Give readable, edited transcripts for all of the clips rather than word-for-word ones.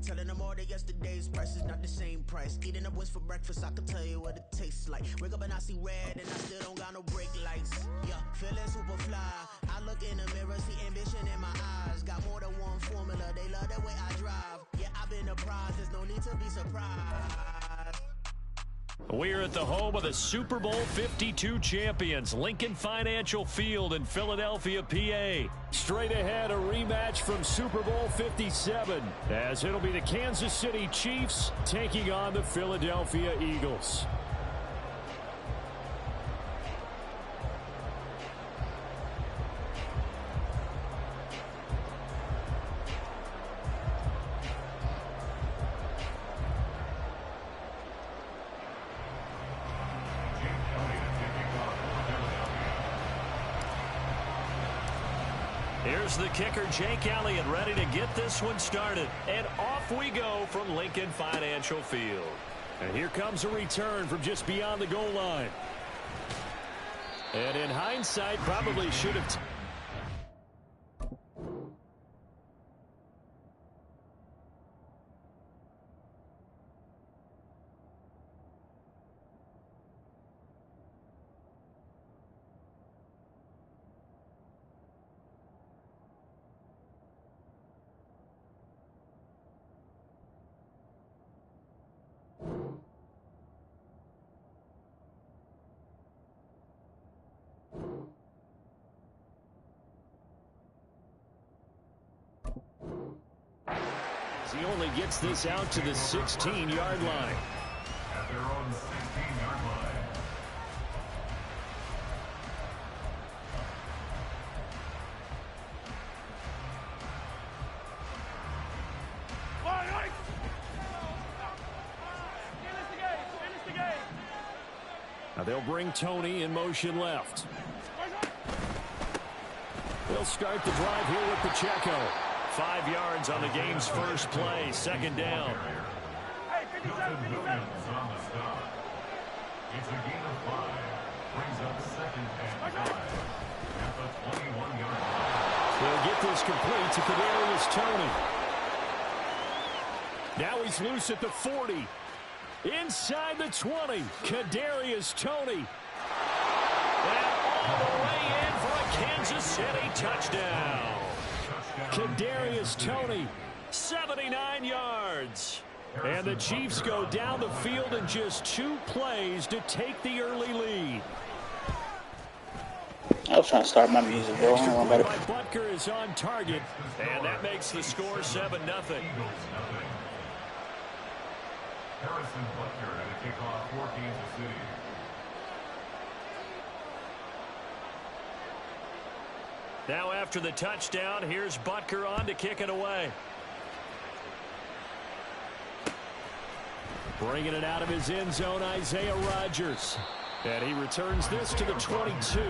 Telling them all that yesterday's price is not the same price. Eating up wings for breakfast, I can tell you what it tastes like. Wake up and I see red and I still don't got no brake lights. Yeah, feeling super fly. I look in the mirror, see ambition in my eyes. Got more than one formula, they love the way I drive. Yeah, I've been a prize, there's no need to be surprised. We're at the home of the Super Bowl 52 champions, Lincoln Financial Field in Philadelphia, PA. Straight ahead, a rematch from Super Bowl 57, as it'll be the Kansas City Chiefs taking on the Philadelphia Eagles. Here's the kicker, Jake Elliott, ready to get this one started. And off we go from Lincoln Financial Field. And here comes a return from just beyond the goal line. And in hindsight, probably should have... He only gets this out to the 16-yard line. At their own 16-yard line. Now they'll bring Tony in motion left. They'll start the drive here with Pacheco. 5 yards on the game's first play, second down. Williams on the stop. It's a gain of 5. Brings up second and 5 at the 21-yard line. They'll get this complete to Kadarius Toney. Now he's loose at the 40. Inside the 20, Kadarius Toney. And all the way in for a Kansas City touchdown. Kadarius Toney, 79 yards. And the Chiefs go down the field in just 2 plays to take the early lead. I was trying to start my music, bro. Butker is on target, and that makes the score 7-0. Harrison Butker at a kickoff for Kansas City. Now after the touchdown, here's Butker on to kick it away. Bringing it out of his end zone, Isaiah Rodgers. And he returns this to the 22. The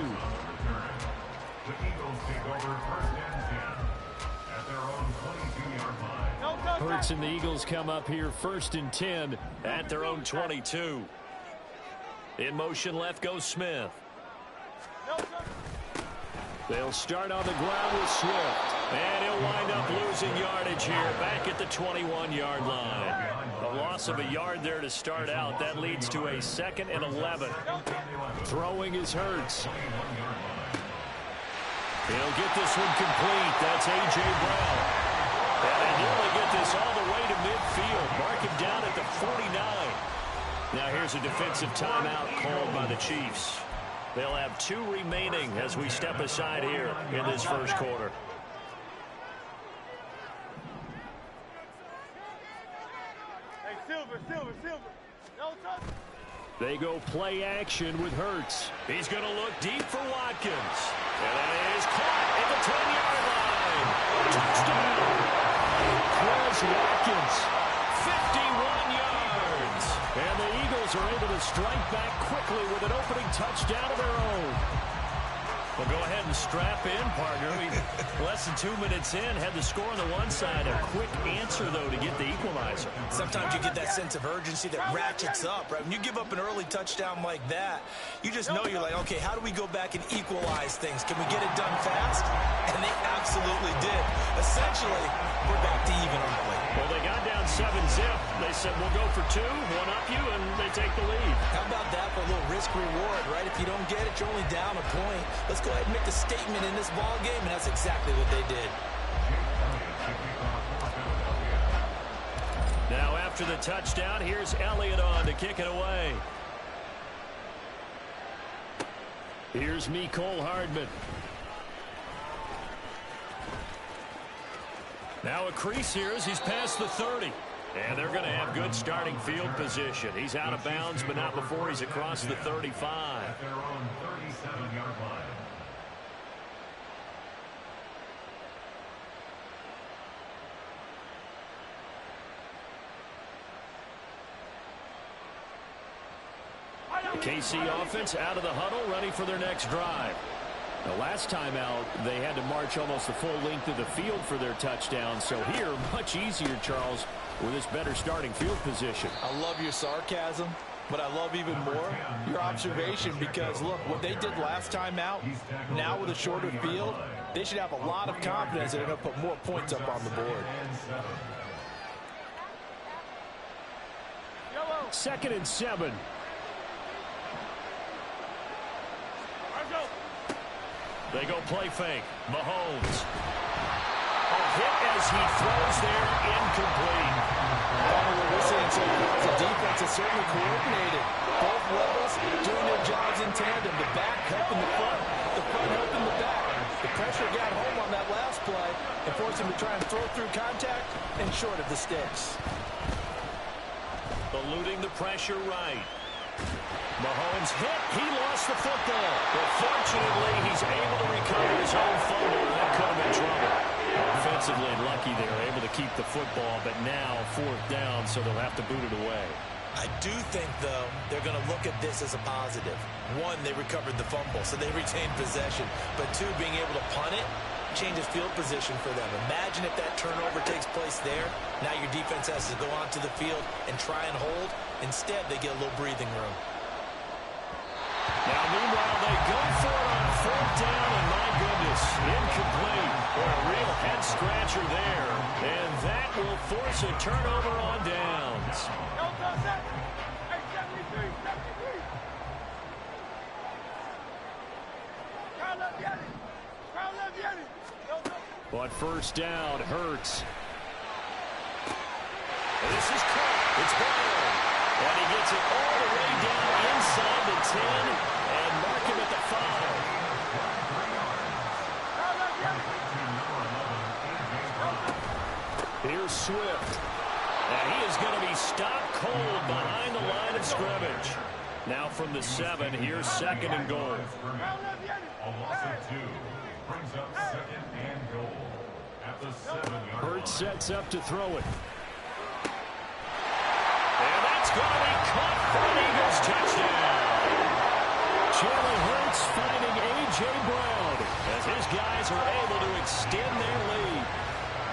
Eagles take over first and 10 at their own 22-yard line. Hurts and the Eagles come up here first and 10 at their own 22. In motion left goes Smith. They'll start on the ground with Swift. And he'll wind up losing yardage here back at the 21-yard line. A loss of a yard there to start out. That leads to a 2nd and 11. Throwing is Hurts. He'll get this one complete. That's A.J. Brown. And they nearly get this all the way to midfield. Mark him down at the 49. Now here's a defensive timeout called by the Chiefs. They'll have 2 remaining as we step aside here in this first quarter. Hey, Silver. No touch. They go play action with Hurts. He's going to look deep for Watkins. And that is caught at the 10-yard line. Touchdown. Chris Watkins, 51 yards. And the Eagles are able to strike back quickly with an opening touchdown of their own. Well, go ahead and strap in, partner. Less than 2 minutes in, had the score on the one side. A quick answer, though, to get the equalizer. Sometimes you get that sense of urgency that ratchets up, right? When you give up an early touchdown like that, you just know you're like, okay, how do we go back and equalize things? Can we get it done fast? And they absolutely did. Essentially, we're back to even, aren't we? Well, they got down 7-zip. They said, we'll go for 2, one up you, and they take the lead. How about that for a little risk-reward, right? If you don't get it, you're only down a point. Let's go ahead and make a statement in this ball game, and that's exactly what they did. Now after the touchdown, here's Elliott on to kick it away. Here's Mecole Hardman. Now a crease here as he's past the 30. And they're going to have good starting field position. He's out of bounds, but not before he's across the 35. At their own 37-yard line. KC offense out of the huddle, ready for their next drive. The last time out, they had to march almost the full length of the field for their touchdown. So here, much easier, Charles, with this better starting field position. I love your sarcasm, but I love even more your observation because, look, what they did last time out, now with a shorter field, they should have a lot of confidence that they're going to put more points up on the board. 2nd and 7. They go play fake. Mahomes. A hit as he throws there, incomplete. What we're seeing so far is the defense is certainly coordinated. Both levels doing their jobs in tandem. The back helping the front helping the back. The pressure got home on that last play and forced him to try and throw through contact and short of the sticks. Eluding the pressure right. Mahomes hit. He lost the football. But fortunately, he's able to recover his own fumble. That could have been trouble. Offensively lucky they were able to keep the football, but now 4th down, so they'll have to boot it away. I do think, though, they're going to look at this as a positive. 1, they recovered the fumble, so they retained possession. But 2, being able to punt it changes field position for them. Imagine if that turnover takes place there. Now your defense has to go onto the field and try and hold. Instead, they get a little breathing room. Now, meanwhile, they go for it on 4th down, and my goodness, incomplete. Or a real head-scratcher there. And that will force a turnover on downs. But 1st down, Hurts. This is caught. It's Brown. And he gets it all the way down inside the 10 and mark him at the 5. Here's Swift. And he is going to be stopped cold behind the line of scrimmage. Now from the 7, here's 2nd and goal. A loss of 2 brings up 2nd and goal at the 7-yard line. Hurts sets up to throw it. And that's going to be caught for an Eagles touchdown. Jalen Hurts finding A.J. Brown as his guys are able to extend their lead.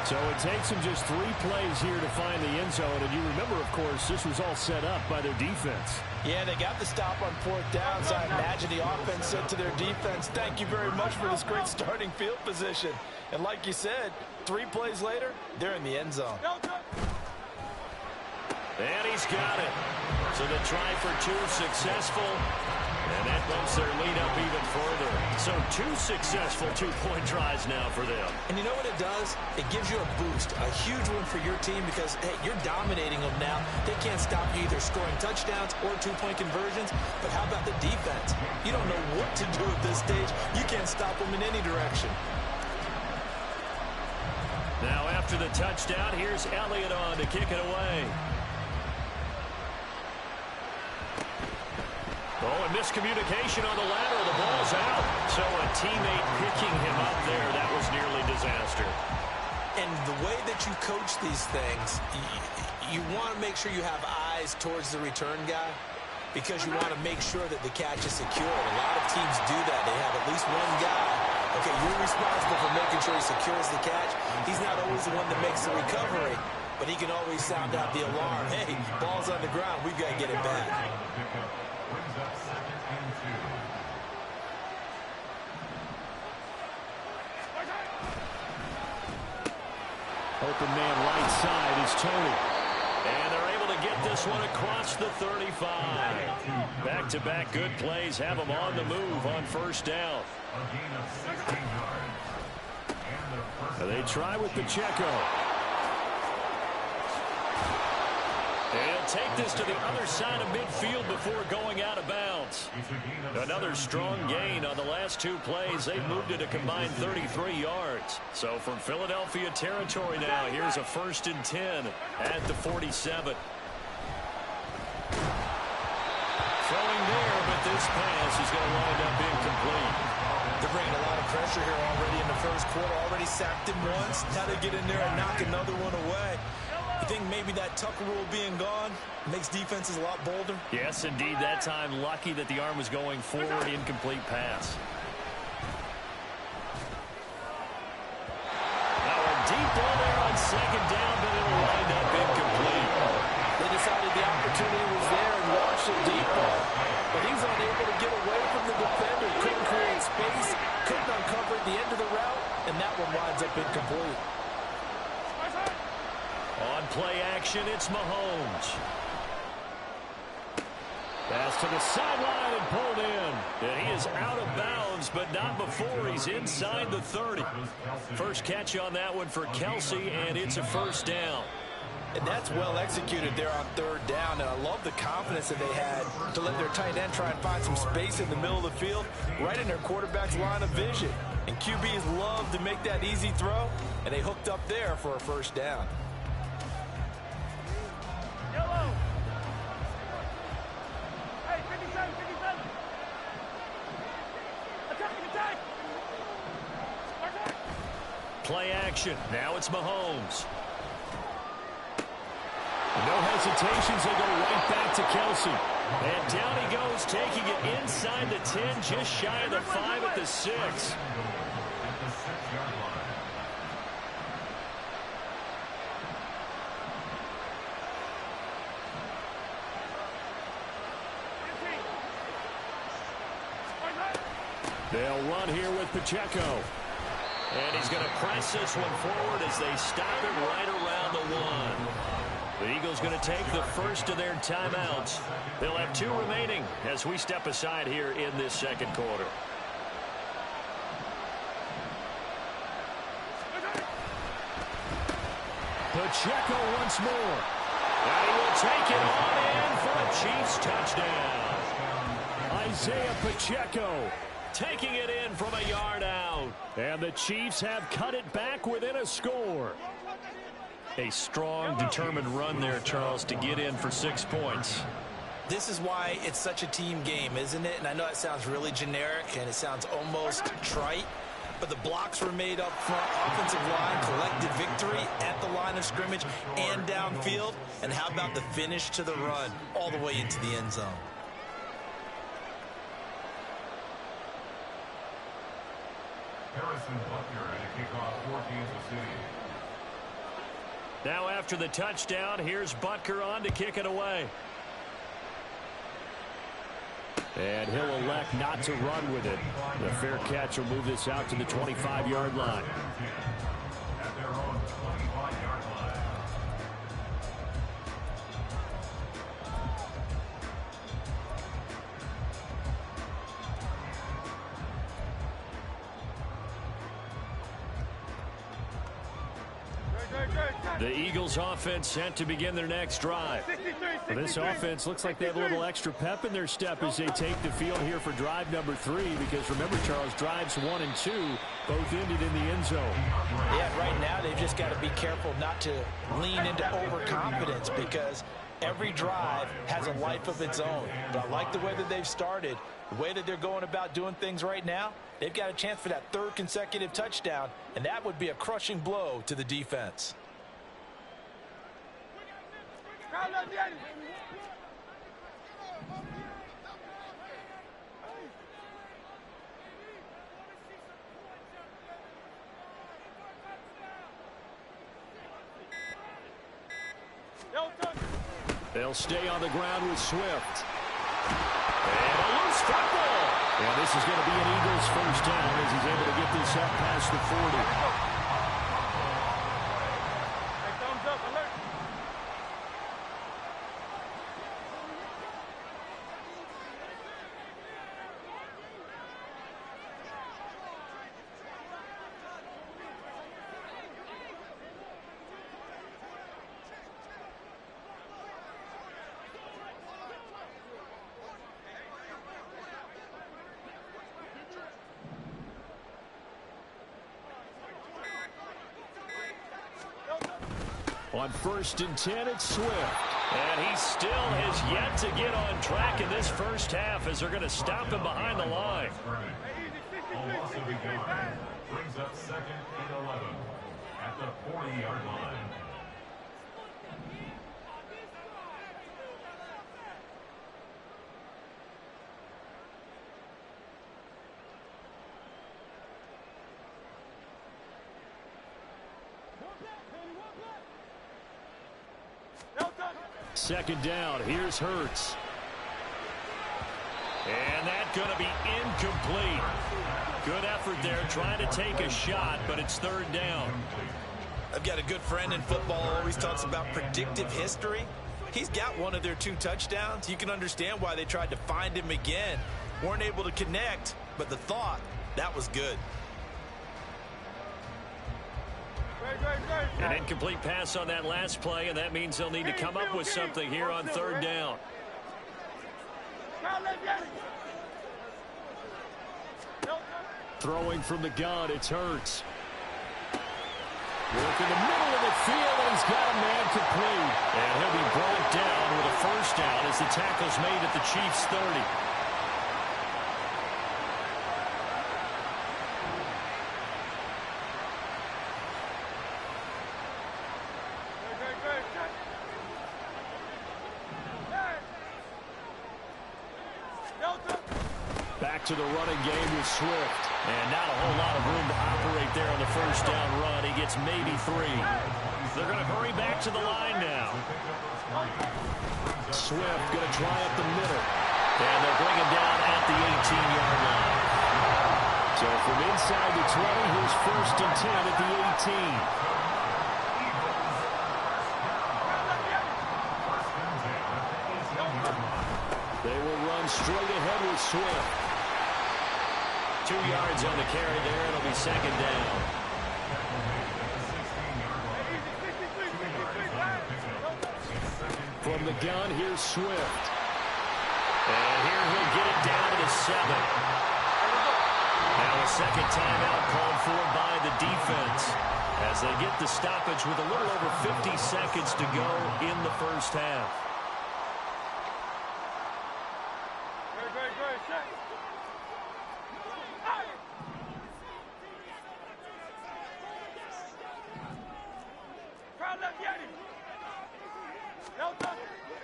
So it takes them just 3 plays here to find the end zone. And you remember, of course, this was all set up by their defense. Yeah, they got the stop on 4th down, so I imagine the offense said to their defense, thank you very much for this great starting field position. And like you said, 3 plays later, they're in the end zone. And he's got it. So the try for 2 successful. And that bumps their lead up even further. So 2 successful 2-point tries now for them. And you know what it does? It gives you a boost, a huge one for your team because, hey, you're dominating them now. They can't stop you either scoring touchdowns or 2-point conversions. But how about the defense? You don't know what to do at this stage. You can't stop them in any direction. Now after the touchdown, here's Elliott on to kick it away. Oh, and miscommunication on the lateral. The ball's out. So a teammate picking him up there. That was nearly disaster. And the way that you coach these things, you want to make sure you have eyes towards the return guy because you want to make sure that the catch is secure. A lot of teams do that. They have at least one guy. Okay, you're responsible for making sure he secures the catch. He's not always the one that makes the recovery, but he can always sound out the alarm. Hey, ball's on the ground. We've got to get it back. Brings up 2nd and 2. Open man right side is Tony. this one across the 35. Back-to-back good plays have them on the move on first down. A gain of 16 yards. And They try with Pacheco. And he'll take this to the other side of midfield before going out of bounds. Another strong gain on the last two plays. They've moved it a combined 33 yards. So from Philadelphia territory now, here's a 1st and 10 at the 47. Throwing there, but this pass is going to wind up incomplete. They're bringing a lot of pressure here already in the first quarter. Already sacked him once. Now they get in there and knock another one away. You think maybe that Tucker rule being gone makes defenses a lot bolder? Yes, indeed. That time, lucky that the arm was going forward. Incomplete pass. Now a deep ball there on second down, but it'll wind up incomplete. They decided the opportunity was there and launched a deep ball. But he's unable to get away from the defender. Couldn't create space. Couldn't uncover the end of the route. And that one winds up incomplete. On play action, it's Mahomes. Pass to the sideline and pulled in. And he is out of bounds, but not before he's inside the 30. First catch on that one for Kelsey, and it's a first down. And that's well executed there on third down. And I love the confidence that they had to let their tight end try and find some space in the middle of the field, right in their quarterback's line of vision. And QBs love to make that easy throw, and they hooked up there for a first down. Yellow. Hey, 57, 57. Attack. Play action. Now it's Mahomes. No hesitations. They go right back to Kelsey. And down he goes, taking it inside the 10, just shy of the 5 at the 6. at the 6-yard line. They'll run here with Pacheco. And he's going to press this one forward as they stop it right around the 1. The Eagles going to take the first of their timeouts. They'll have 2 remaining as we step aside here in this second quarter. Pacheco once more. And he will take it on in for a Chiefs touchdown. Isaiah Pacheco taking it in from a yard out. And the Chiefs have cut it back within a score. A strong, determined run there, Charles, to get in for 6 points. This is why it's such a team game, isn't it? And I know it sounds really generic and it sounds almost trite, but the blocks were made up front, offensive line, collected victory at the line of scrimmage and downfield. And how about the finish to the run all the way into the end zone? Harrison Butker to kick off for Kansas City. Now after the touchdown, here's Butker on to kick it away. And he'll elect not to run with it. The fair catch will move this out to the 25-yard line. At their own 25-yard line. The Eagles offense set to begin their next drive. This offense looks like they have a little extra pep in their step as they take the field here for drive number 3, because remember, Charles, drives 1 and 2 both ended in the end zone. Yeah, right now they've just got to be careful not to lean into overconfidence, because every drive has a life of its own. But I like the way that they've started, the way that they're going about doing things right now. They've got a chance for that 3rd consecutive touchdown, and that would be a crushing blow to the defense. They'll stay on the ground with Swift. And a loose football. And this is going to be an Eagles first down as he's able to get this up past the 40. On 1st and 10, it's Swift. And he still has yet to get on track in this first half as they're going to stop him behind the line. A loss of a yard brings up 2nd and 11 at the 40-yard line. Second down, here's Hurts. And that's going to be incomplete. Good effort there, trying to take a shot, but it's 3rd down. I've got a good friend in football who always talks about predictive history. He's got one of their 2 touchdowns. You can understand why they tried to find him again. Weren't able to connect, but the thought, that was good. An incomplete pass on that last play, and that means they'll need to come up with something here on 3rd down. Throwing from the gun, it's Hurts. Work in the middle of the field, and he's got a man complete. And he'll be brought down with a 1st down as the tackle's made at the Chiefs' 30. Back to the running game with Swift. And not a whole lot of room to operate there on the 1st down run. He gets maybe 3. They're going to hurry back to the line now. Swift going to try up the middle. And they'll bring him down at the 18-yard line. So from inside the 20, here's 1st and 10 at the 18. They will run straight ahead with Swift. 2 yards on the carry there. It'll be 2nd down. From the gun, here's Swift. And here he'll get it down to the 7. Now a 2nd timeout called for by the defense as they get the stoppage with a little over 50 seconds to go in the first half.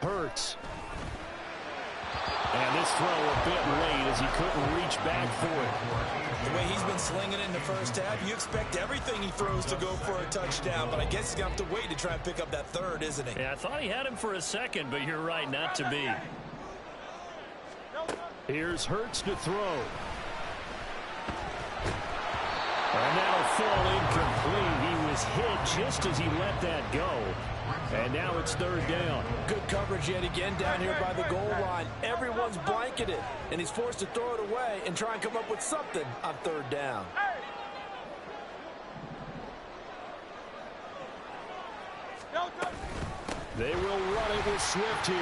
Hurts. And this throw a bit late as he couldn't reach back for it. The way he's been slinging it in the first half, you expect everything he throws to go for a touchdown, but I guess he's going to have to wait to try and pick up that 3rd, isn't he? Yeah, I thought he had him for a second, but you're right, not to be. Here's Hurts to throw. And that'll fall incomplete. He was hit just as he let that go. And now it's 3rd down. Good coverage yet again down here by the goal line. Everyone's blanketed, and he's forced to throw it away and try and come up with something on 3rd down. They will run it with Swift here.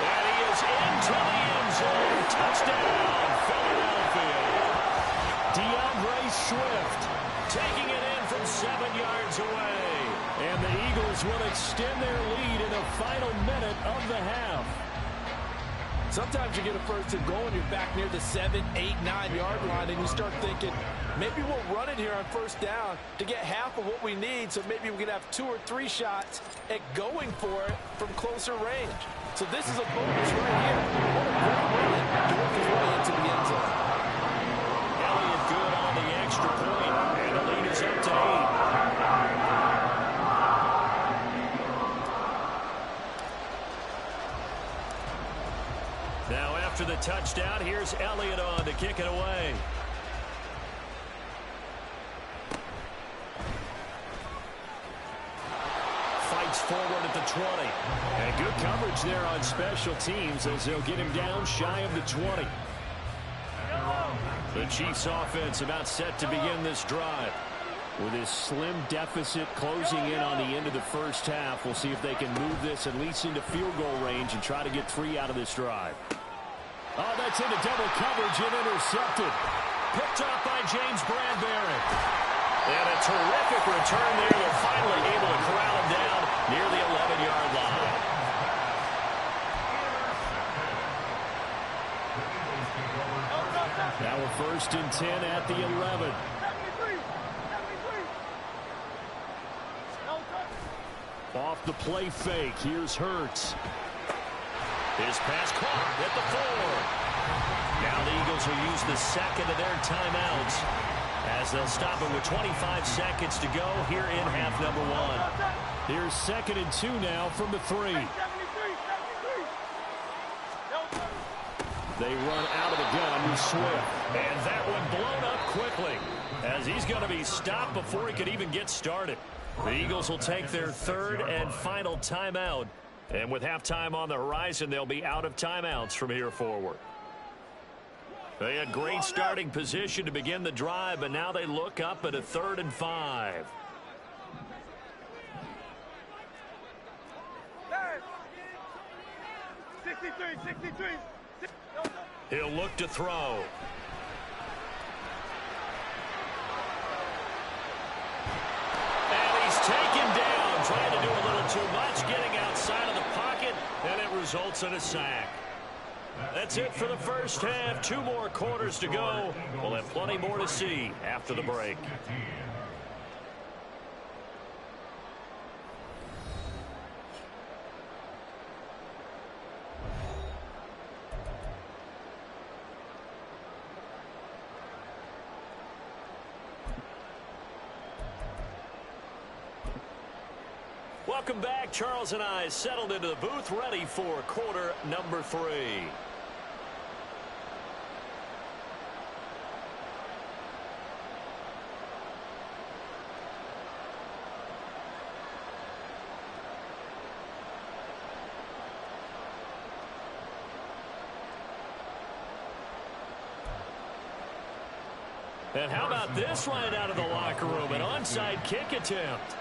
And he is into the end zone. Touchdown, Philadelphia. DeAndre Swift taking it in from 7 yards away. And the Eagles will extend their lead in the final minute of the half. Sometimes you get a 1st and goal and you're back near the 7, 8, 9-yard line, and you start thinking, maybe we'll run it here on 1st down to get half of what we need, so maybe we can have 2 or 3 shots at going for it from closer range. So this is a bonus right here. What a great run to work his way into the end zone. Elliott good on the extra point, and the lead is up to 8. Now after the touchdown, here's Elliott on to kick it away. Fights forward at the 20. And good coverage there on special teams as they'll get him down shy of the 20. The Chiefs offense about set to begin this drive. With his slim deficit closing in on the end of the first half, we'll see if they can move this at least into field goal range and try to get 3 out of this drive. Oh, that's into double coverage and intercepted. Picked off by James Bradbury. And a terrific return there. They're finally able to corral him down First and 10 at the 11. Off the play fake. Here's Hurts. His pass caught at the 4. Now the Eagles will use the second of their timeouts as they'll stop it with 25 seconds to go here in half number 1. Here's 2nd and 2 now from the 3. They run out of the gun with Swift. And that one blown up quickly as he's going to be stopped before he could even get started. The Eagles will take their 3rd and final timeout. And with halftime on the horizon, they'll be out of timeouts from here forward. They had great starting position to begin the drive, but now they look up at a 3rd and 5. He'll look to throw. And he's taken down, trying to do a little too much, getting outside of the pocket, and it results in a sack. That's it for the first half. 2 more quarters to go. We'll have plenty more to see after the break. Welcome back. Charles and I settled into the booth, ready for quarter number 3. And how about this right out of the locker room? An onside kick attempt.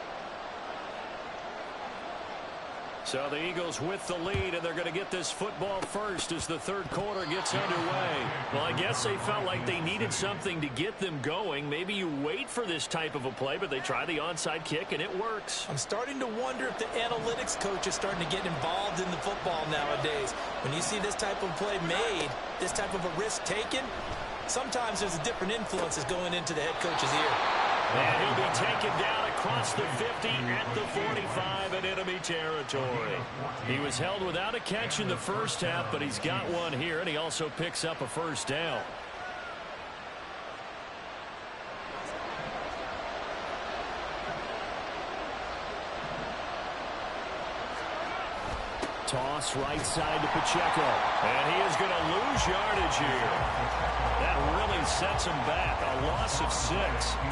So the Eagles with the lead, and they're going to get this football first as the 3rd quarter gets underway. Well, I guess they felt like they needed something to get them going. Maybe you wait for this type of a play, but they try the onside kick, and it works. I'm starting to wonder if the analytics coach is starting to get involved in the football nowadays. When you see this type of play made, this type of a risk taken, sometimes there's a different influences going into the head coach's ear. And he'll be taken down across the 50 at the 45 in enemy territory. He was held without a catch in the first half, but he's got one here, and he also picks up a first down. Toss right side to Pacheco. And he is going to lose yardage here. That really sets him back. A loss of 6.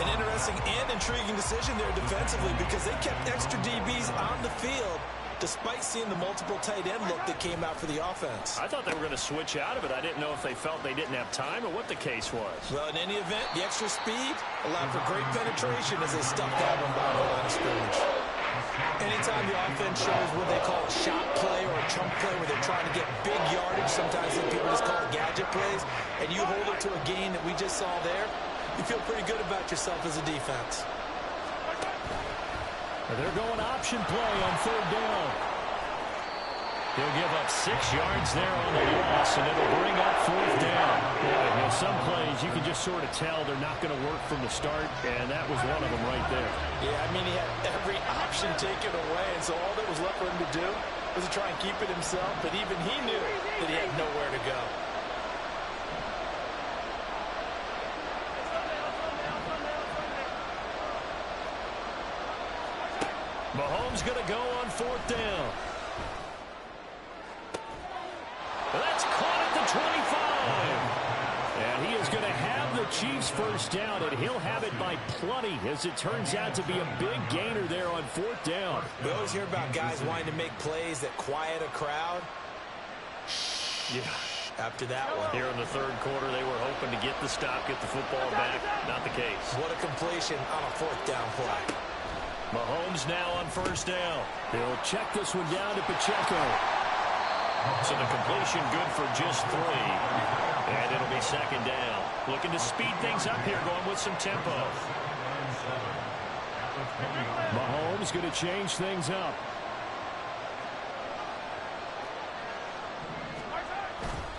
An interesting and intriguing decision there defensively because they kept extra DBs on the field despite seeing the multiple tight end look that came out for the offense. I thought they were going to switch out of it. I didn't know if they felt they didn't have time or what the case was. Well, in any event, the extra speed allowed for great penetration as they stuffed that one by the line of scrimmage. Anytime the offense shows what they call a shot play or a chunk play where they're trying to get big yardage, sometimes people just call it gadget plays, and you hold it to a gain that we just saw there, you feel pretty good about yourself as a defense. They're going option play on 3rd down. He'll give up 6 yards there on the loss, and it'll bring up 4th down. Boy, some plays you can just sort of tell they're not going to work from the start, and that was one of them right there. Yeah, I mean, he had every option taken away, and so all that was left for him to do was to try and keep it himself, but even he knew that he had nowhere to go. Mahomes going to go on 4th down. That's caught at the 25. And he is going to have the Chiefs first down, and he'll have it by plenty as it turns out to be a big gainer there on 4th down. We always hear about guys wanting to make plays that quiet a crowd. Yeah. After that one. Here in the 3rd quarter, they were hoping to get the stop, get the football back. Not the case. What a completion on a 4th down play. Mahomes now on 1st down. He'll check this one down to Pacheco. So the completion good for just 3. And it'll be 2nd down. Looking to speed things up here, going with some tempo. Mahomes going to change things up.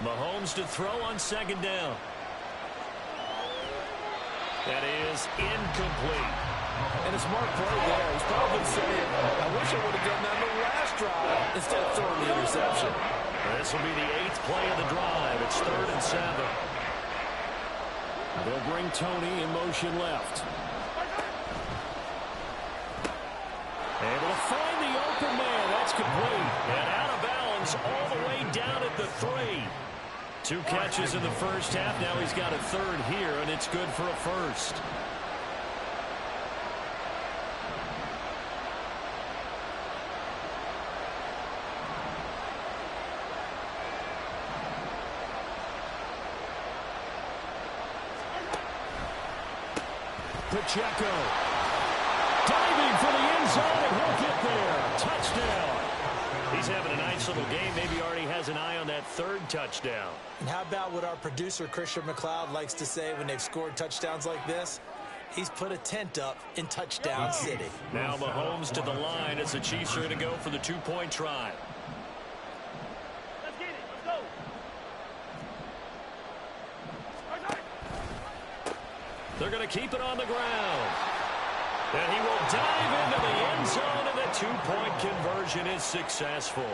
Mahomes to throw on 2nd down. That is incomplete. And a smart play there. He's probably saying, I wish I would have done that in the last drive instead of throwing the interception. This will be the 8th play of the drive. It's 3rd and 7. They'll bring Tony in motion left. Able to find the open man. That's complete. And out of bounds all the way down at the 3. 2 catches in the first half. Now he's got a 3rd here, and it's good for a 1st. Pacheco diving for the end zone, and he'll get there. Touchdown. He's having a nice little game. Maybe already has an eye on that 3rd touchdown. And how about what our producer, Christian McLeod, likes to say when they've scored touchdowns like this? He's put a tent up in Touchdown City. Now Mahomes to the line as the Chiefs are going to go for the 2-point try. Let's get it. Let's go. They're going to keep it on the ground. And he will dive into the end zone, and the 2-point conversion is successful.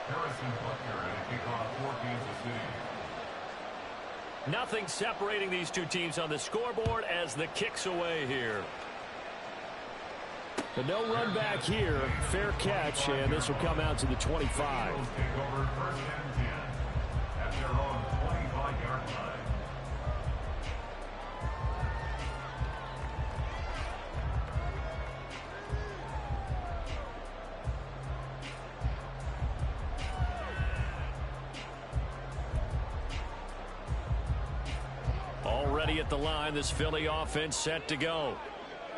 Harrison Butker and a kickoff for Kansas City. Nothing separating these 2 teams on the scoreboard as the kick's away here. But no run back here. Fair catch, and this will come out to the 25. Take over 1st and 10 at their own 25-yard line. Already at the line, this Philly offense set to go.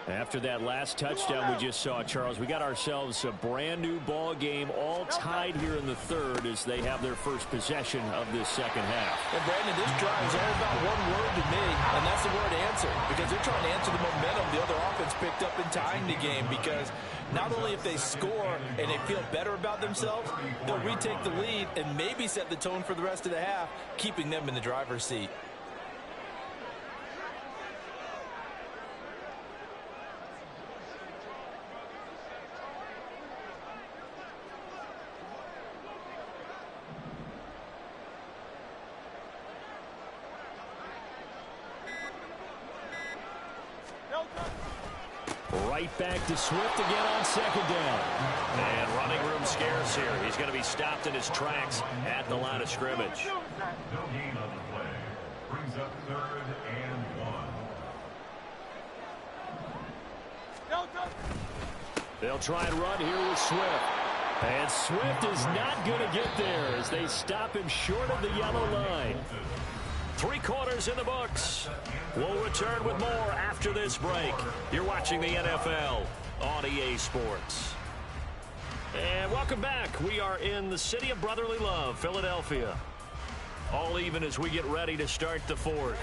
After that last touchdown we just saw, Charles, we got ourselves a brand new ball game, all tied here in the 3rd as they have their first possession of this 2nd half. And Brandon, this drive is all about one word to me, and that's the word answer, because they're trying to answer the momentum the other offense picked up in tying the game, because not only if they score and they feel better about themselves, they'll retake the lead and maybe set the tone for the rest of the half, keeping them in the driver's seat. Right back to Swift again on 2nd down. And running room scarce here. He's going to be stopped in his tracks at the line of scrimmage. No gain on the play. Brings up 3rd and 1. They'll try and run here with Swift. And Swift is not going to get there as they stop him short of the yellow line. 3 quarters in the books. We'll return with more after this break. You're watching the NFL on EA Sports. And welcome back. We are in the city of brotherly love, Philadelphia. All even as we get ready to start the 4th.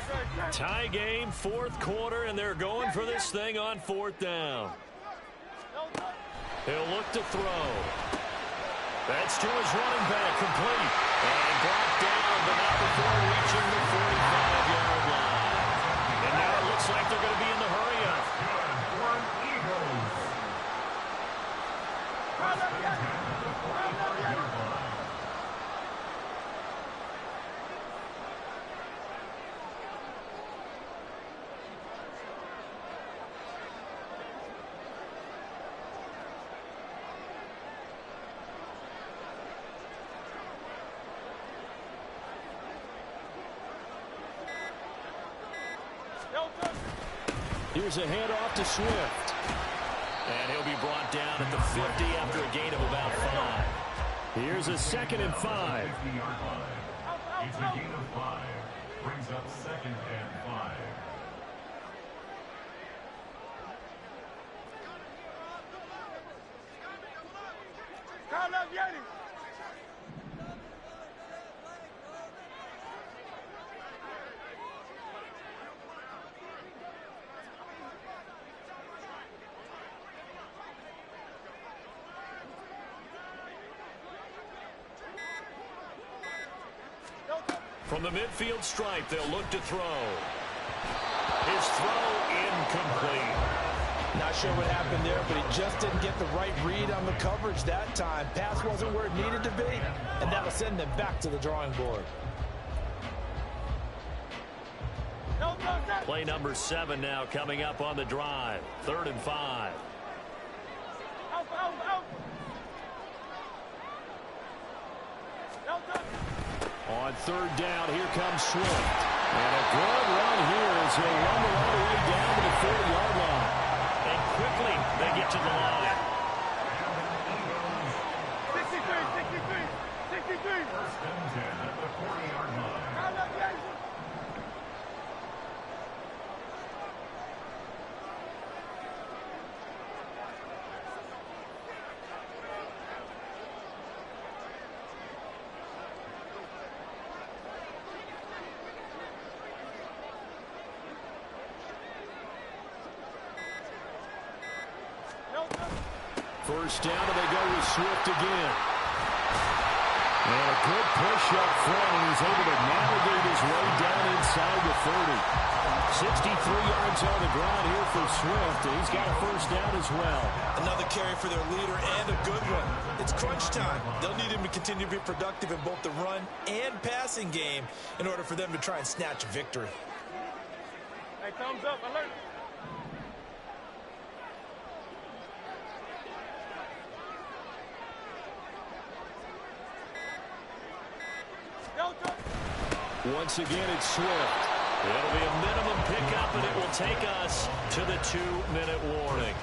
Tie game, 4th quarter, and they're going for this thing on 4th down. He'll look to throw. That's to his running back, complete. And brought down, but not before reaching the 45-yard line. And now it looks like they're going to be in the hurry-up. Here's a handoff to Swift. And he'll be brought down at the 50 after a gain of about 5. Here's a 2nd and 5. It's a gain of 5. Brings up 2nd and 5. From the midfield stripe, they'll look to throw. His throw incomplete. Not sure what happened there, but he just didn't get the right read on the coverage that time. Pass wasn't where it needed to be, and that'll send them back to the drawing board. Play number 7 now coming up on the drive. 3rd and 5. On 3rd down, here comes Swift. And a good run here as he'll run the all the way down to the 40-yard line. And quickly they get to the line. 63. First and 10 at the 40-yard line. First down, and they go with Swift again. And a good push up front, and he's able to navigate his way down inside the 30. 63 yards on the ground here for Swift, and he's got a first down as well. Another carry for their leader, and a good one. It's crunch time. They'll need him to continue to be productive in both the run and passing game in order for them to try and snatch a victory. Hey, thumbs up, alert. Once again, it's Swift. It'll be a minimum pickup, and it will take us to the 2-minute warning.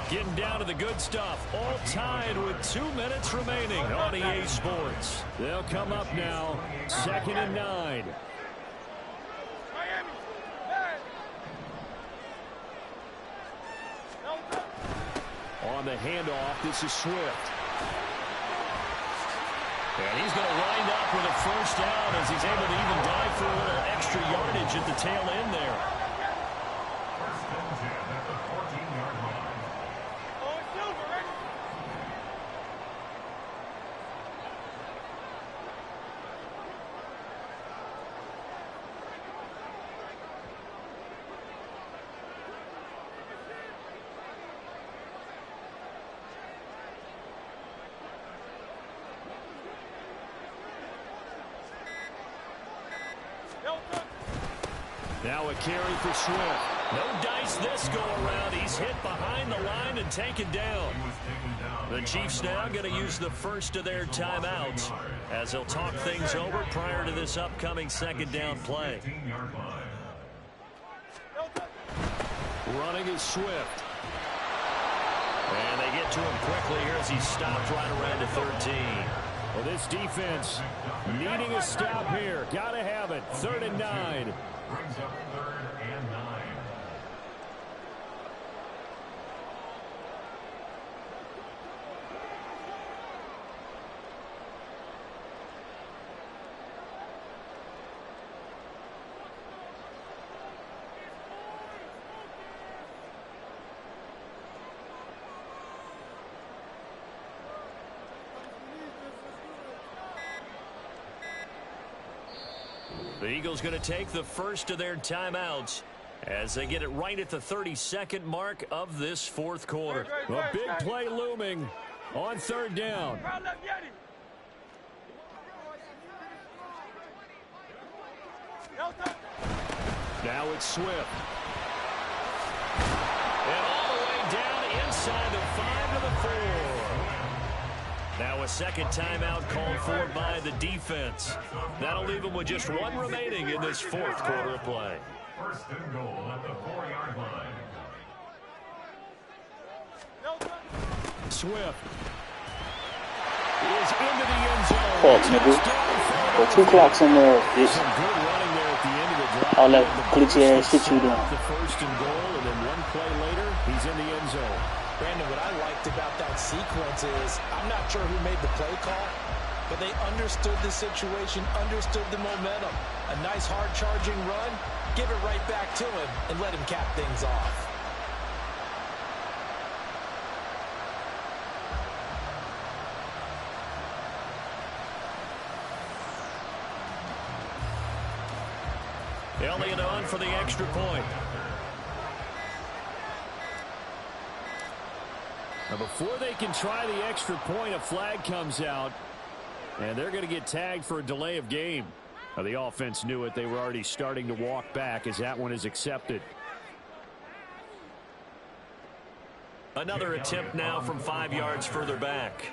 Getting down to the good stuff, all tied with 2 minutes remaining on EA Sports. They'll come up now, 2nd and 9. On the handoff, this is Swift. And he's going to wind up with a first down as he's able to even dive for a little extra yardage at the tail end there. First and 10 at the 14-yard line. Now a carry for Swift. No dice this go-around. He's hit behind the line and taken down. The Chiefs now going to use the first of their timeouts as they'll talk things over prior to this upcoming 2nd down play. Running is Swift. And they get to him quickly here as he stopped right around the 13. Well, this defense needing a stop here. Got to have it. 3rd and 9. Brings up 3rd and 9. The Eagles going to take the first of their timeouts as they get it right at the 32nd mark of this 4th quarter. A big play looming on 3rd down. Now it's Swift. And all the way down inside the 5 to the 4. Now a second timeout called for by the defense. That'll leave them with just 1 remaining in this 4th quarter of play. First and goal at the 4-yard line. Swift is into the end zone. Clocks, nigga. Put 2 clocks in there, bitch. Some good running there at the end of the drive. All that glitchy ass shit you doing. The first and goal, and then 1 play later, he's in the end zone. Brandon, what I liked about that sequence is I'm not sure who made the play call, but they understood the situation, understood the momentum. A nice hard-charging run, give it right back to him, and let him cap things off. Elliott on for the extra point. Now, before they can try the extra point, a flag comes out, and they're going to get tagged for a delay of game. Now, the offense knew it. They were already starting to walk back as that one is accepted. Another attempt now from 5 yards further back.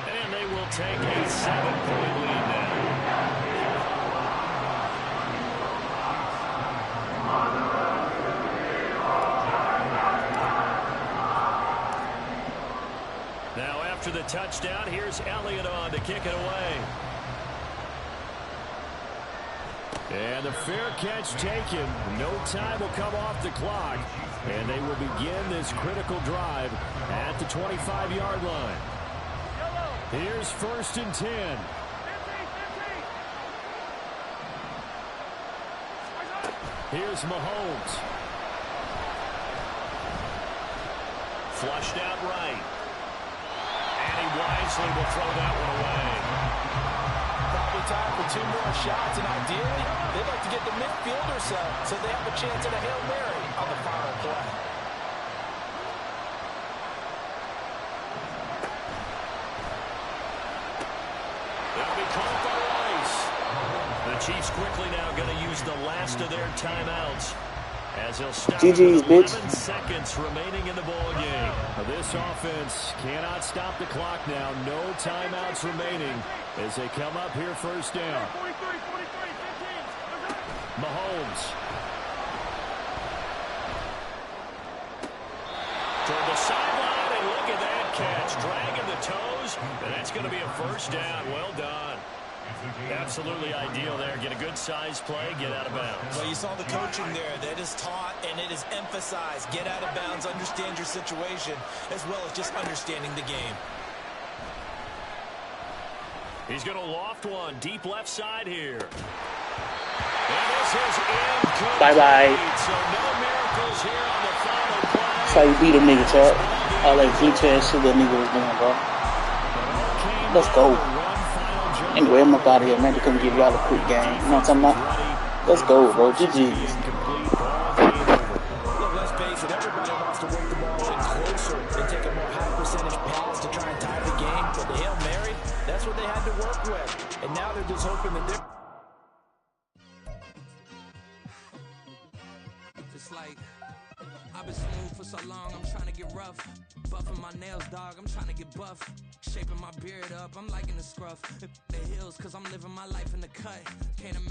And they will take a 7-point lead now. Now after the touchdown, here's Elliott on to kick it away. And the fair catch taken. No time will come off the clock. And they will begin this critical drive at the 25-yard line. Here's 1st and 10. Here's Mahomes. Flushed out right. And he wisely will throw that one away. Probably time for 2 more shots, and ideally, they'd like to get the midfield or so they have a chance at a Hail Mary on the final play. That'll be called by Rice. The Chiefs quickly now going to use the last of their timeouts as he'll stop with 11 seconds remaining in the ball game. Now, this offense cannot stop the clock now. No timeouts remaining as they come up here 1st down. Mahomes. Toward the sideline, and look at that catch. Dragging the toes, and that's going to be a 1st down. Well done. Absolutely ideal there. Get a good size play, get out of bounds. Well, you saw the coaching there. That is taught and it is emphasized. Get out of bounds, understand your situation, as well as just understanding the game. He's going to loft one deep left side here. And this is incomplete. Bye-bye. So no miracles here on the final play. That's how you beat a nigga, Chuck. All that glitch ass shit that nigga was doing, bro. Let's go. Anyway, I'm up out of here, man. To come give y'all a quick game. You know what I'm talking about? Let's go, bro. GG's. Look, let's face it. Everybody wants to work the ball in closer and take a more high percentage pass to try and tie the game. But the Hail Mary, that's what they had to work with. And now they're just hoping that they're... It's like, I've been smooth for so long, I'm trying to get rough. Buffing my nails, dog, I'm trying to get buff. Shaping my beard up, I'm liking the scruff. The hills, cause I'm living my life in the cut. Can't imagine.